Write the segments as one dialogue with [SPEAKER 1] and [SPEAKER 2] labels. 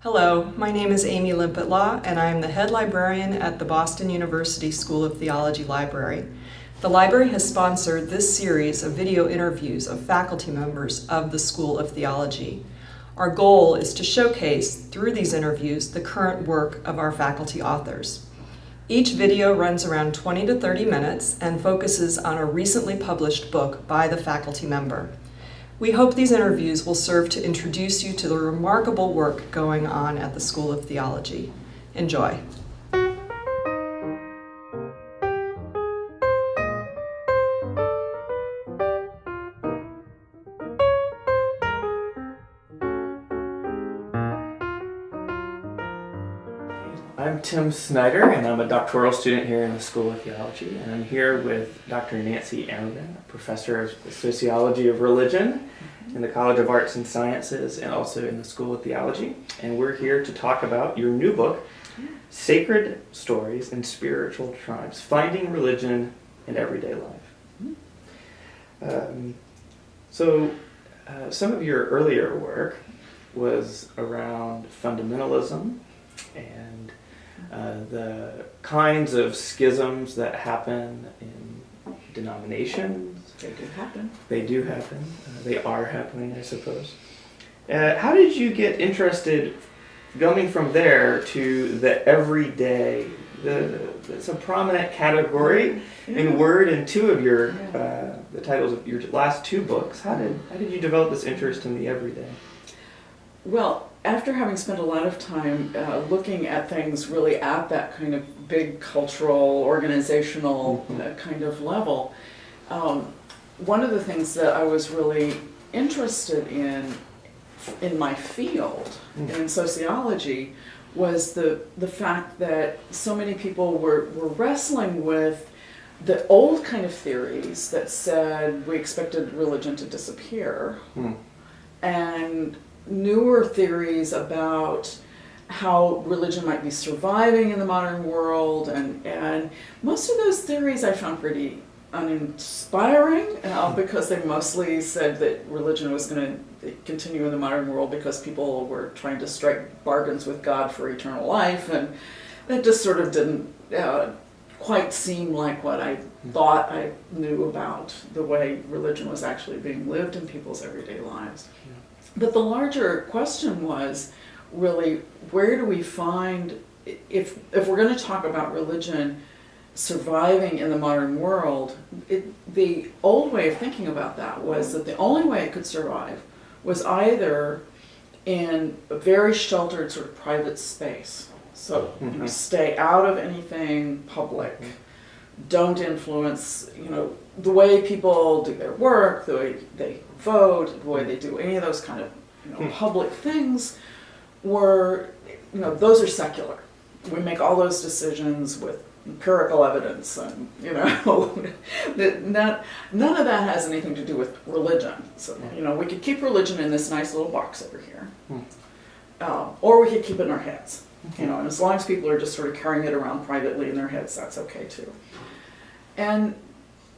[SPEAKER 1] Hello, my name is Amy Limpetlaw, and I am the head librarian at the Boston University School of Theology Library. The library has sponsored this series of video interviews of faculty members of the School of Theology. Our goal is to showcase, through these interviews, the current work of our faculty authors. Each video runs around 20 to 30 minutes and focuses on a recently published book by the faculty member. We hope these interviews will serve to introduce you to the remarkable work going on at the School of Theology. Enjoy.
[SPEAKER 2] I'm Tim Snyder, and I'm a doctoral student here in the School of Theology, and I'm here with Dr. Nancy Ammerman, a professor of the Sociology of Religion in the College of Arts and Sciences and also in the School of Theology. And we're here to talk about your new book, Sacred Stories and Spiritual Tribes, Finding Religion in Everyday Life. Some of your earlier work was around fundamentalism and the kinds of schisms that happen in denominations.
[SPEAKER 3] They do happen.
[SPEAKER 2] They do happen. They are happening, I suppose. How did you get interested, going from there to the everyday? It's a prominent category in Word in two of your the titles of your last two books. How did you develop this interest in the everyday?
[SPEAKER 3] Well, after having spent a lot of time looking at things really at that kind of big cultural, organizational kind of level, one of the things that I was really interested in my field, in sociology, was the fact that so many people were wrestling with the old kind of theories that said we expected religion to disappear, and newer theories about how religion might be surviving in the modern world, and most of those theories I found pretty uninspiring because they mostly said that religion was going to continue in the modern world because people were trying to strike bargains with God for eternal life, and that just sort of didn't quite seem like what I thought I knew about the way religion was actually being lived in people's everyday lives. But the larger question was really, where do we find, if we're going to talk about religion surviving in the modern world, the old way of thinking about that was that the only way it could survive was either in a very sheltered sort of private space. So stay out of anything public, don't influence, the way people do their work, the way they vote, the way they do any of those kind of public things were, those are secular. We make all those decisions with empirical evidence, and none of that has anything to do with religion. So we could keep religion in this nice little box over here, or we could keep it in our heads. And as long as people are just sort of carrying it around privately in their heads, that's okay too. And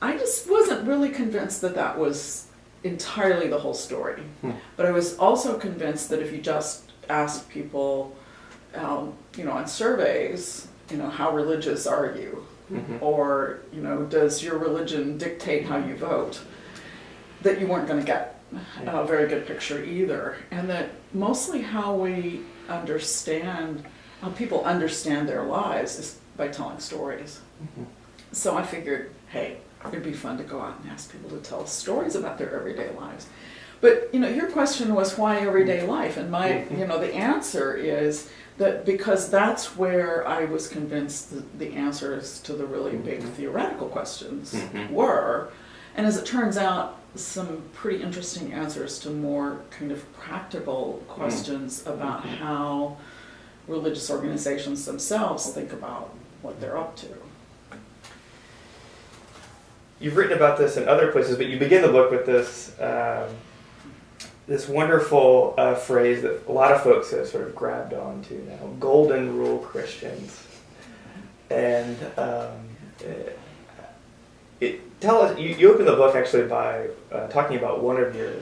[SPEAKER 3] I just wasn't really convinced that that was entirely the whole story. But I was also convinced that if you just ask people, on surveys, how religious are you? Or, does your religion dictate how you vote? That you weren't going to get a very good picture either. And that mostly how people understand their lives is by telling stories. So I figured, hey, it'd be fun to go out and ask people to tell stories about their everyday lives. But, your question was why everyday life? And my, the answer is that because that's where I was convinced the answers to the really big theoretical questions were. And as it turns out, some pretty interesting answers to more kind of practical questions about how religious organizations themselves think about what they're up to.
[SPEAKER 2] You've written about this in other places, but you begin the book with this this wonderful phrase that a lot of folks have sort of grabbed onto now, golden rule Christians. And tell us, you open the book actually by talking about one of your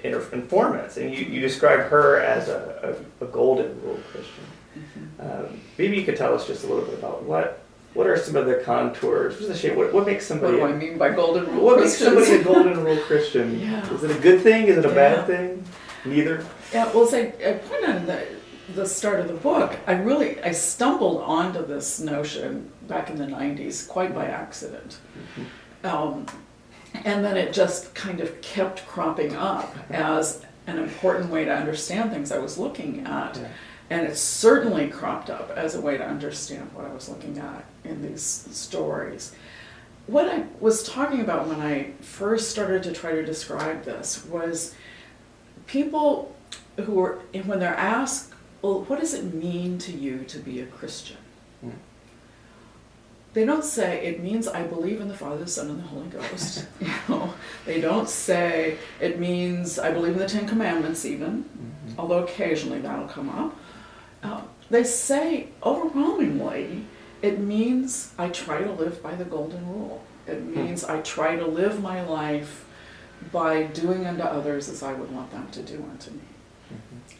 [SPEAKER 2] informants, and you describe her as a golden rule Christian. Maybe you could tell us just a little bit about what are some of the contours? What's the shape? What makes somebody?
[SPEAKER 3] What do I mean by golden rule
[SPEAKER 2] What makes
[SPEAKER 3] Christians?
[SPEAKER 2] somebody a golden rule Christian?
[SPEAKER 3] Yeah.
[SPEAKER 2] Is it a good thing? Is it a bad thing? Neither.
[SPEAKER 3] Yeah, well, say I put on the start of the book. I stumbled onto this notion back in the '90s quite by accident, and then it just kind of kept cropping up as an important way to understand things I was looking at.
[SPEAKER 2] Yeah.
[SPEAKER 3] And it certainly cropped up as a way to understand what I was looking at in these stories. What I was talking about when I first started to try to describe this was people who are, when they're asked, well, what does it mean to you to be a Christian? They don't say, it means I believe in the Father, the Son, and the Holy Ghost. They don't say, it means I believe in the Ten Commandments even, although occasionally that'll come up. They say, overwhelmingly, it means I try to live by the golden rule. It means I try to live my life by doing unto others as I would want them to do unto me.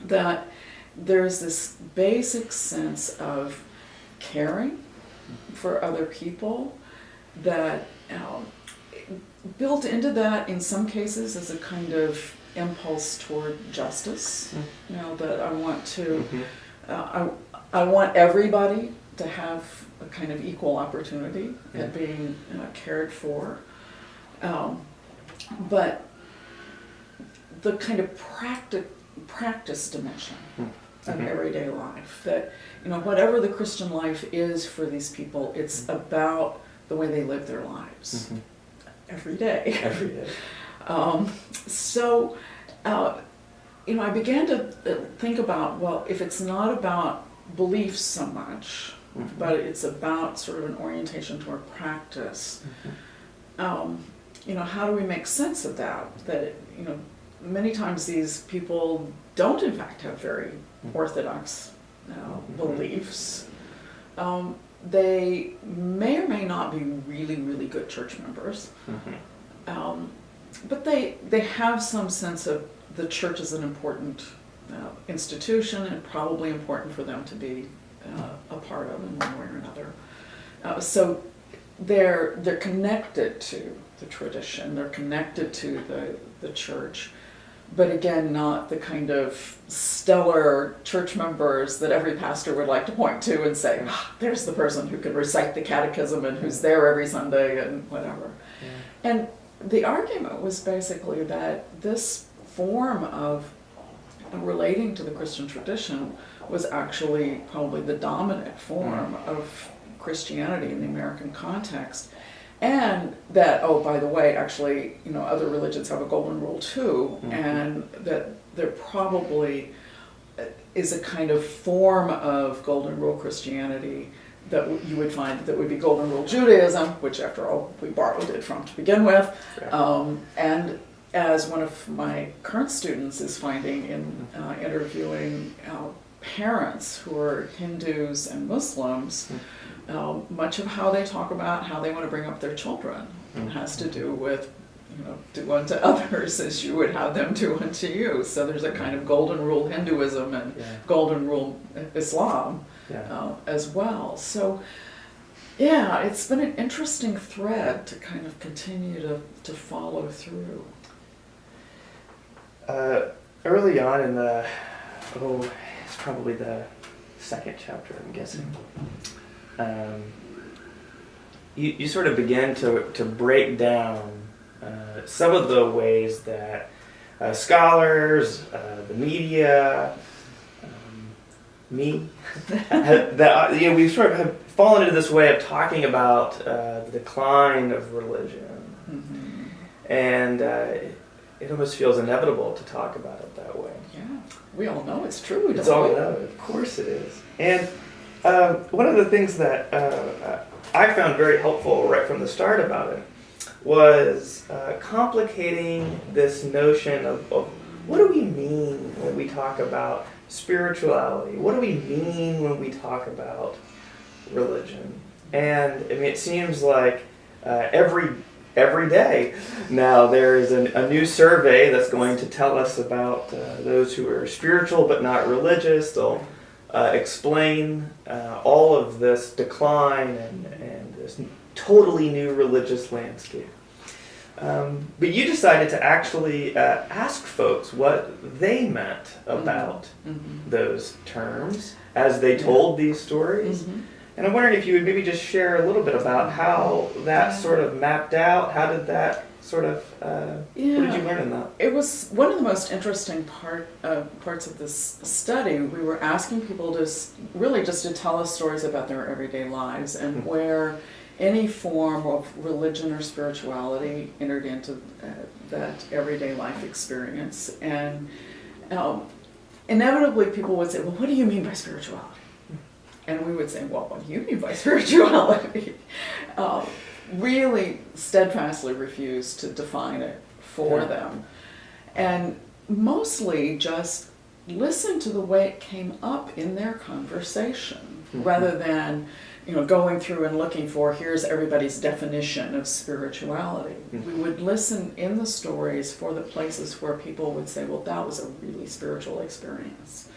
[SPEAKER 3] That there's this basic sense of caring for other people that built into that in some cases is a kind of impulse toward justice. That I want to I want everybody to have a kind of equal opportunity at being cared for, but the kind of practice dimension of everyday life, that whatever the Christian life is for these people, it's about the way they live their lives every day.
[SPEAKER 2] Every day.
[SPEAKER 3] I began to think about, well, if it's not about beliefs so much, but it's about sort of an orientation toward practice, how do we make sense of that? That, many times these people don't in fact have very orthodox beliefs. They may or may not be really, really good church members, but they have some sense of the church is an important institution and probably important for them to be a part of in one way or another. So they're connected to the tradition, they're connected to the church, but again, not the kind of stellar church members that every pastor would like to point to and say, there's the person who can recite the catechism and who's there every Sunday and whatever. Yeah. And the argument was basically that this form of relating to the Christian tradition was actually probably the dominant form of Christianity in the American context. And that, oh, by the way, actually, other religions have a golden rule too, and that there probably is a kind of form of golden rule Christianity that you would find that would be golden rule Judaism, which after all we borrowed it from to begin with. And as one of my current students is finding in interviewing parents who are Hindus and Muslims, much of how they talk about how they want to bring up their children has to do with, do unto others as you would have them do unto you. So there's a kind of golden rule Hinduism and golden rule Islam as well. So yeah, it's been an interesting thread to kind of continue to follow through.
[SPEAKER 2] Early on in it's probably the second chapter, I'm guessing. You sort of begin to break down some of the ways that scholars, the media, me, we sort of have fallen into this way of talking about the decline of religion, and it almost feels inevitable to talk about it that way.
[SPEAKER 3] Yeah, we all know it's true.
[SPEAKER 2] It's all know, of course it is. And one of the things that I found very helpful right from the start about it was complicating this notion of what do we mean when we talk about spirituality? What do we mean when we talk about religion? And I mean, it seems like every day. Now there is a new survey that's going to tell us about those who are spiritual but not religious. They'll explain all of this decline and this totally new religious landscape. But you decided to actually ask folks what they meant about those terms as they told these stories. And I'm wondering if you would maybe just share a little bit about how that sort of mapped out. How did that sort of, what did you learn in that?
[SPEAKER 3] It was one of the most interesting parts of this study. We were asking people to really just to tell us stories about their everyday lives and where any form of religion or spirituality entered into that everyday life experience. And inevitably people would say, well, what do you mean by spirituality? And we would say, well, what do you mean by spirituality? Really steadfastly refused to define it for them. And mostly just listen to the way it came up in their conversation, rather than going through and looking for, here's everybody's definition of spirituality. We would listen in the stories for the places where people would say, well, that was a really spiritual experience.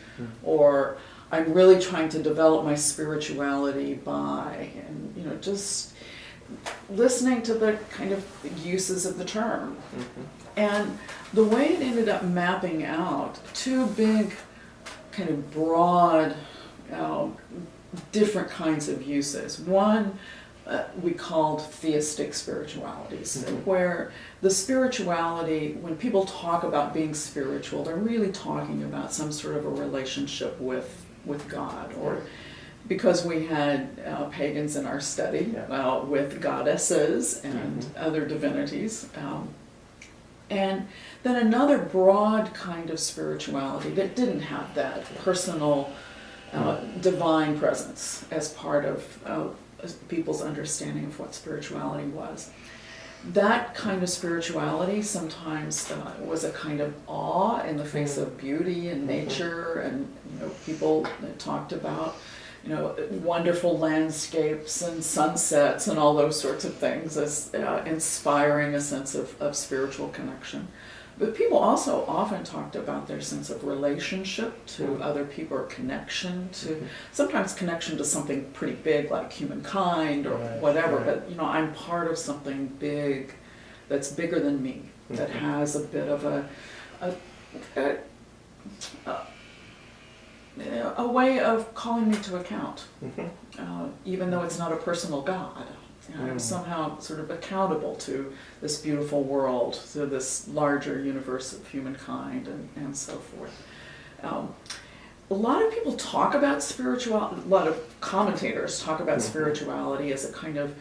[SPEAKER 3] Or, I'm really trying to develop my spirituality by, and just listening to the kind of uses of the term. And the way it ended up mapping out two big, kind of broad, different kinds of uses. One we called theistic spiritualities, where the spirituality, when people talk about being spiritual, they're really talking about some sort of a relationship with God, or because we had pagans in our study with goddesses and other divinities. And then another broad kind of spirituality that didn't have that personal divine presence as part of people's understanding of what spirituality was. That kind of spirituality sometimes was a kind of awe in the face of beauty and nature, and people talked about wonderful landscapes and sunsets and all those sorts of things as inspiring a sense of spiritual connection. But people also often talked about their sense of relationship to other people, or connection to, sometimes connection to something pretty big like humankind or whatever, but I'm part of something big that's bigger than me, that has a bit of a way of calling me to account, even though it's not a personal God. I'm somehow sort of accountable to this beautiful world, to this larger universe of humankind, and so forth. A lot of people talk about spirituality, a lot of commentators talk about spirituality as a kind of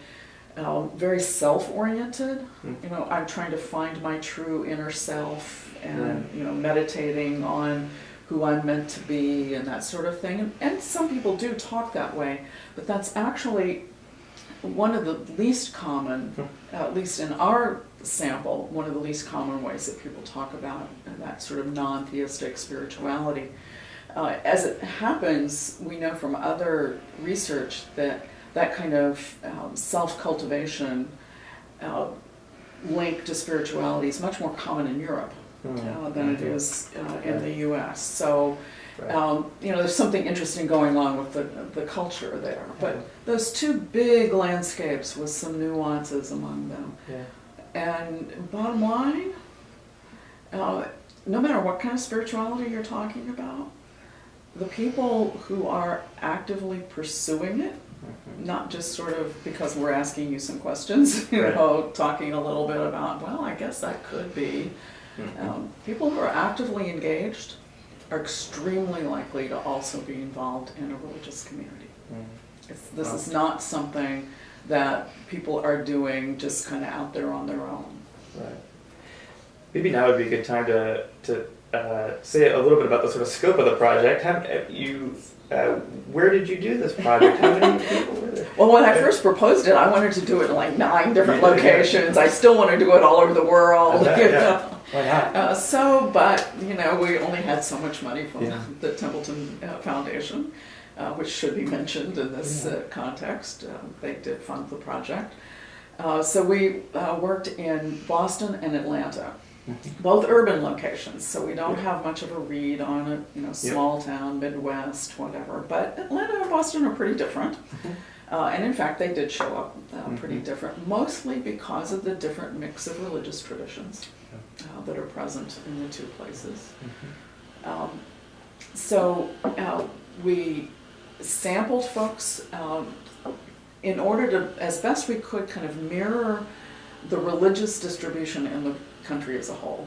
[SPEAKER 3] very self-oriented. I'm trying to find my true inner self, and meditating on who I'm meant to be and that sort of thing. And some people do talk that way, but that's actually one of the least common, at least in our sample, one of the least common ways that people talk about that sort of non-theistic spirituality. As it happens, we know from other research that that kind of self-cultivation link to spirituality is much more common in Europe than it is in the U.S. So, there's something interesting going on with the culture there. But those two big landscapes with some nuances among them. And bottom line, no matter what kind of spirituality you're talking about, the people who are actively pursuing it, not just sort of because we're asking you some questions, talking a little bit about, well, I guess that could be. People who are actively engaged are extremely likely to also be involved in a religious community. This is not something that people are doing just kind of out there on their own.
[SPEAKER 2] Right. Maybe now would be a good time to say a little bit about the sort of scope of the project. Where did you do this project? How many people were there?
[SPEAKER 3] Well, when I first proposed it, I wanted to do it in like 9 different locations. I still want to do it all over the world.
[SPEAKER 2] Why not?
[SPEAKER 3] But we only had so much money from the Templeton Foundation, which should be mentioned in this context. They did fund the project. So we worked in Boston and Atlanta, both urban locations. So we don't have much of a read on a small town, Midwest, whatever. But Atlanta and Boston are pretty different. And in fact, they did show up pretty different, mostly because of the different mix of religious traditions that are present in the two places. So we sampled folks in order to, as best we could, kind of mirror the religious distribution in the country as a whole.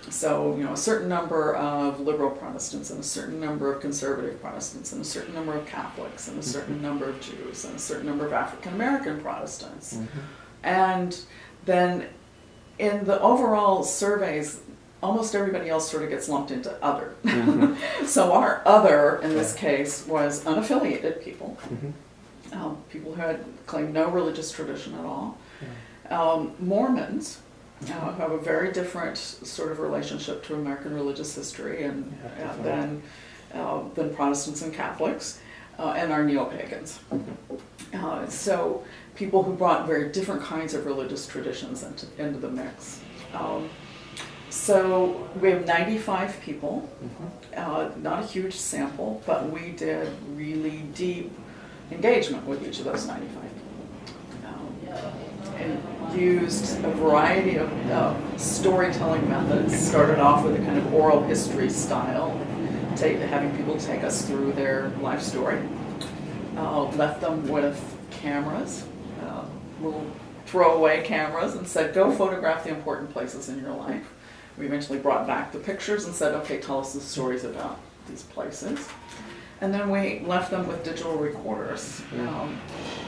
[SPEAKER 3] So, a certain number of liberal Protestants and a certain number of conservative Protestants and a certain number of Catholics and a certain number of Jews and a certain number of African American Protestants. And then in the overall surveys, almost everybody else sort of gets lumped into other. So our other, in this case, was unaffiliated people, people who had claimed no religious tradition at all, Mormons, who have a very different sort of relationship to American religious history than Protestants and Catholics, and our neo-pagans. So people who brought very different kinds of religious traditions into the mix. So we have 95 people, not a huge sample, but we did really deep engagement with each of those 95 people. And used a variety of storytelling methods. Started off with a kind of oral history style, having people take us through their life story. Left them with cameras, little throwaway cameras, and said, go photograph the important places in your life. We eventually brought back the pictures and said, okay, tell us the stories about these places. And then we left them with digital recorders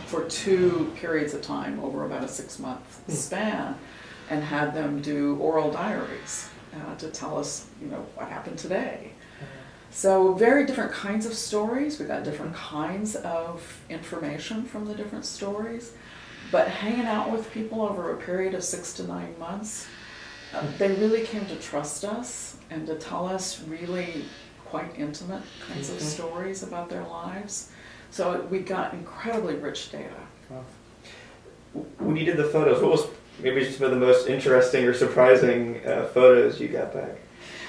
[SPEAKER 3] for 2 periods of time over about a 6-month span, and had them do oral diaries to tell us, what happened today. So very different kinds of stories. We got different kinds of information from the different stories, but hanging out with people over a period of 6 to 9 months, they really came to trust us and to tell us really quite intimate kinds of stories about their lives. So we got incredibly rich data.
[SPEAKER 2] When you did the photos, what was maybe just some of the most interesting or surprising photos you got back?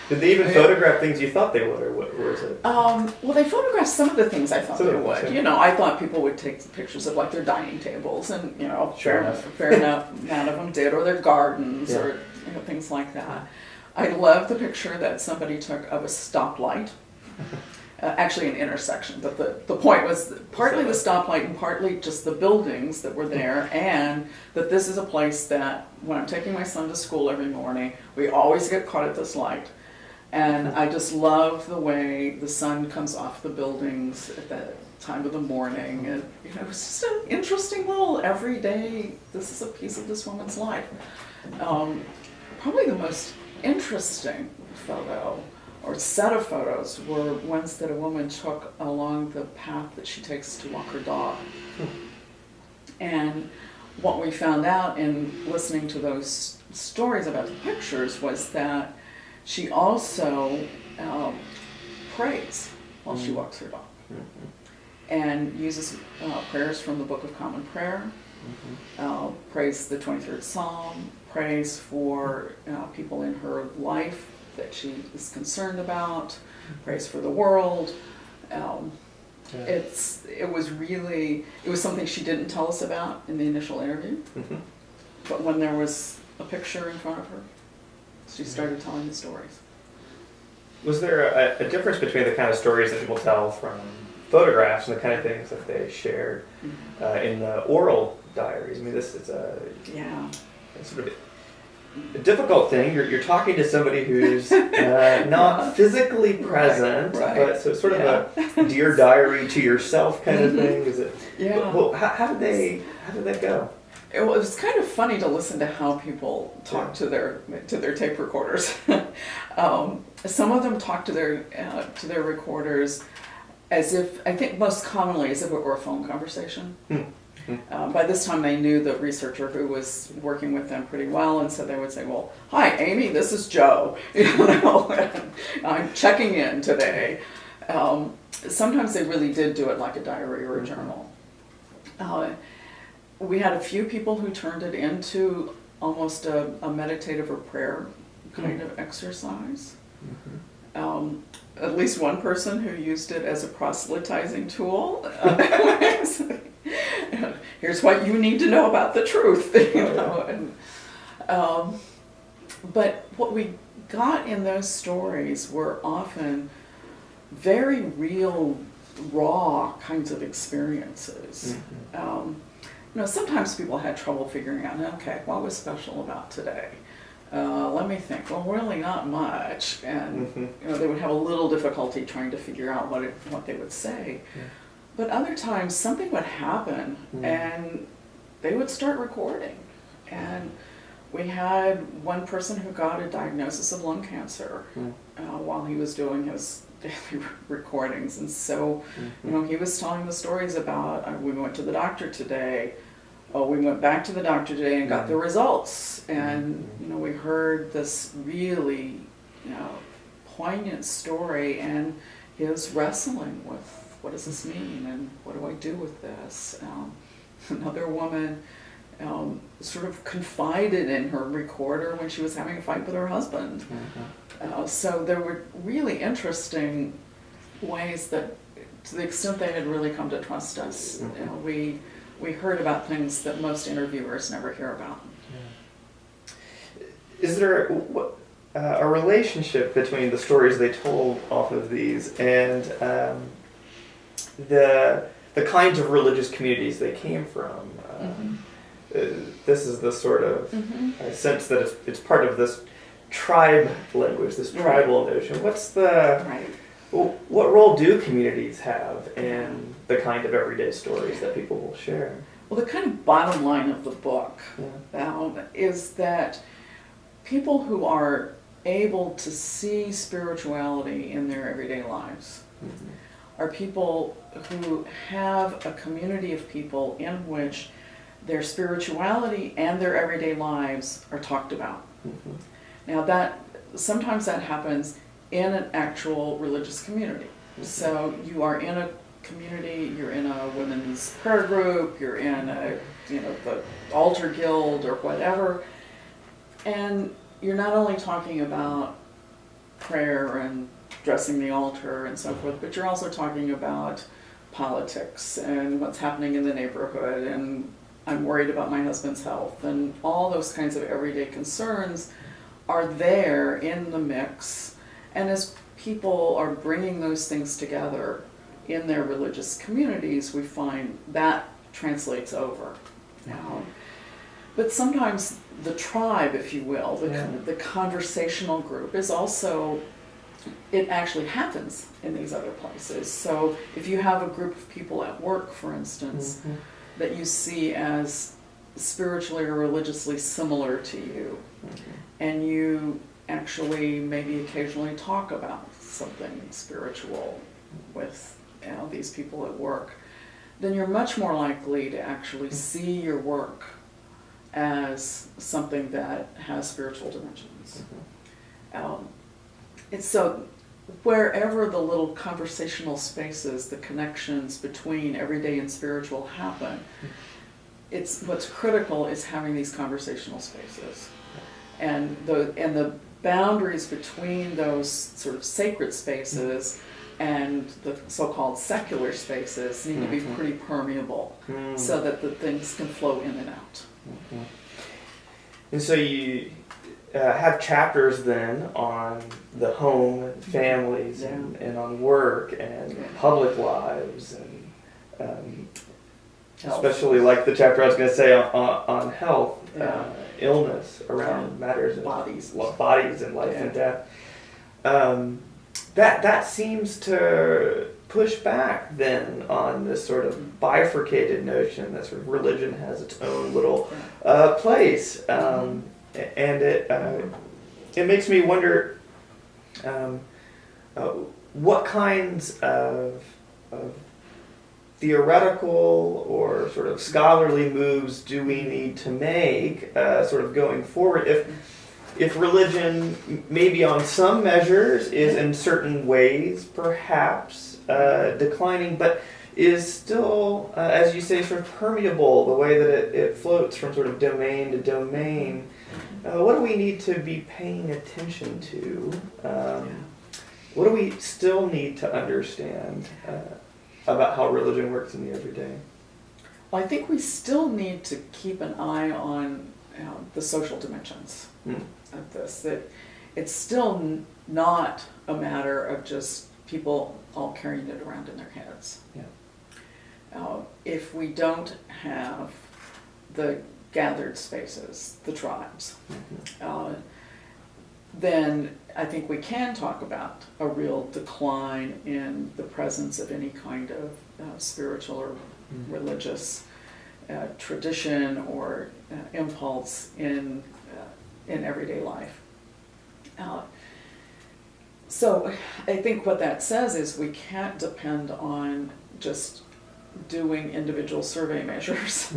[SPEAKER 2] Did they even photograph things you thought they would, or what was it?
[SPEAKER 3] Well, they photographed some of the things I thought they would. I thought people would take pictures of their dining tables, and fair enough amount of them did, or their gardens, or things like that. I love the picture that somebody took of a stoplight, actually an intersection, but the point was partly the stoplight and partly just the buildings that were there, and that this is a place that when I'm taking my son to school every morning, we always get caught at this light. And I just love the way the sun comes off the buildings at that time of the morning. And it was just an interesting little everyday, this is a piece of this woman's life. Probably the most interesting photo or set of photos were ones that a woman took along the path that she takes to walk her dog. And what we found out in listening to those stories about the pictures was that she also prays while she walks her dog, and uses prayers from the Book of Common Prayer, prays the 23rd Psalm, prays for people in her life that she is concerned about, prays for the world. It was something she didn't tell us about in the initial interview, but when there was a picture in front of her, she started telling the stories.
[SPEAKER 2] Was there a difference between the kind of stories that people tell from photographs and the kind of things that they shared in the oral diaries? I mean, this is it's sort of a difficult thing. You're talking to somebody who's not physically present, but so it's sort of a dear diary to yourself kind of thing. Is it?
[SPEAKER 3] Yeah.
[SPEAKER 2] Well, how did that go?
[SPEAKER 3] It was kind of funny to listen to how people talk to their tape recorders. Some of them talk to their recorders as if, I think most commonly, as if it were a phone conversation. By this time they knew the researcher who was working with them pretty well, and so they would say, well, hi Amy, this is Joe. I'm checking in today. Sometimes they really did do it like a diary or a journal. we had a few people who turned it into almost a meditative or prayer kind of exercise. At least one person who used it as a proselytizing tool. Here's what you need to know about the truth, you know. And, but what we got in those stories were often very real, raw kinds of experiences. You know, sometimes people had trouble figuring out, okay, what was special about today? Let me think. Well, really not much, and you know, they would have a little difficulty trying to figure out what they would say. But other times, something would happen, and they would start recording. And we had one person who got a diagnosis of lung cancer while he was doing his daily recordings, and so you know, he was telling the stories about we went to the doctor today. Oh, we went back to the doctor today and got the results, and you know, we heard this really, you know, poignant story, and his wrestling with what does this mean and what do I do with this. Another woman sort of confided in her recorder when she was having a fight with her husband. So there were really interesting ways that, to the extent they had really come to trust us, you know, we heard about things that most interviewers never hear about.
[SPEAKER 2] Is there a relationship between the stories they told off of these and the kinds of religious communities they came from? This is the sort of sense that it's part of this tribe language, this tribal notion. What role do communities have in the kind of everyday stories that people will share?
[SPEAKER 3] Well, the kind of bottom line of the book is that people who are able to see spirituality in their everyday lives are people who have a community of people in which their spirituality and their everyday lives are talked about. Now sometimes that happens in an actual religious community. So you are in a community, you're in a women's prayer group, you're in a, you know, the altar guild or whatever, and you're not only talking about prayer and dressing the altar and so forth, but you're also talking about politics and what's happening in the neighborhood, and I'm worried about my husband's health, and all those kinds of everyday concerns are there in the mix. And as people are bringing those things together in their religious communities, we find that translates over. But sometimes the tribe, if you will, the conversational group is also, it actually happens in these other places. So if you have a group of people at work, for instance, that you see as spiritually or religiously similar to you, and you actually maybe occasionally talk about something spiritual with these people at work, then you're much more likely to actually see your work as something that has spiritual dimensions. And so wherever the little conversational spaces, the connections between everyday and spiritual happen, it's what's critical is having these conversational spaces. And the boundaries between those sort of sacred spaces and the so-called secular spaces need to be pretty permeable so that the things can flow in and out.
[SPEAKER 2] And so you have chapters then on the home and families and on work and public lives and especially like the chapter I was going to say on health, illness around matters of bodies and life and death. That seems to push back then on this sort of bifurcated notion that sort of religion has its own little place, and it makes me wonder what kinds of theoretical or sort of scholarly moves do we need to make sort of going forward if religion maybe on some measures is in certain ways perhaps declining, but is still, as you say, sort of permeable, the way that it floats from sort of domain to domain. What do we need to be paying attention to? What do we still need to understand about how religion works in the everyday?
[SPEAKER 3] Well, I think we still need to keep an eye on the social dimensions of this, that it's still not a matter of just people all carrying it around in their heads.
[SPEAKER 2] Yeah.
[SPEAKER 3] If we don't have the gathered spaces, the tribes, then I think we can talk about a real decline in the presence of any kind of spiritual or religious tradition or impulse in everyday life. So I think what that says is we can't depend on just doing individual survey measures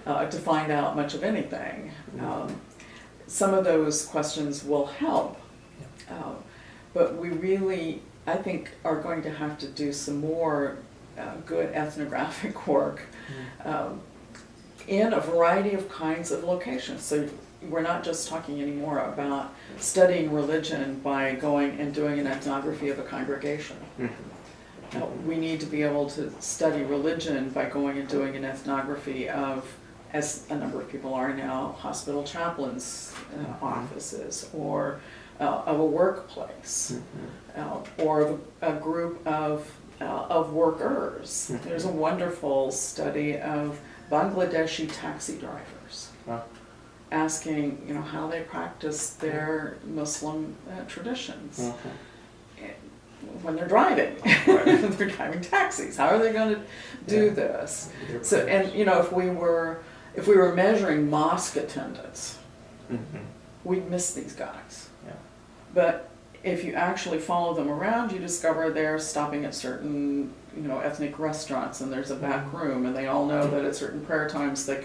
[SPEAKER 3] to find out much of anything. Some of those questions will help, but we really, I think, are going to have to do some more good ethnographic work in a variety of kinds of locations. So we're not just talking anymore about studying religion by going and doing an ethnography of a congregation. We need to be able to study religion by going and doing an ethnography of, as a number of people are now, hospital chaplains' offices, or of a workplace, or of a group of workers. There's a wonderful study of Bangladeshi taxi drivers, asking, how they practice their Muslim traditions. When they're driving, they're driving taxis. How are they going to do this? So, and if we were measuring mosque attendance, we'd miss these guys. But if you actually follow them around, you discover they're stopping at certain, ethnic restaurants, and there's a back room, and they all know that at certain prayer times they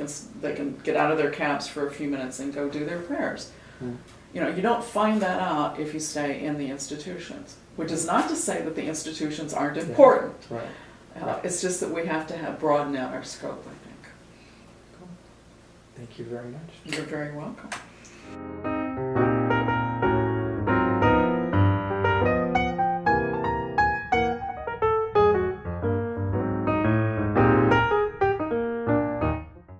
[SPEAKER 3] can get out of their cabs for a few minutes and go do their prayers. You don't find that out if you stay in the institutions, which is not to say that the institutions aren't important. It's just that we have to broaden out our scope, I think.
[SPEAKER 2] Cool. Thank you very much.
[SPEAKER 3] You're very welcome.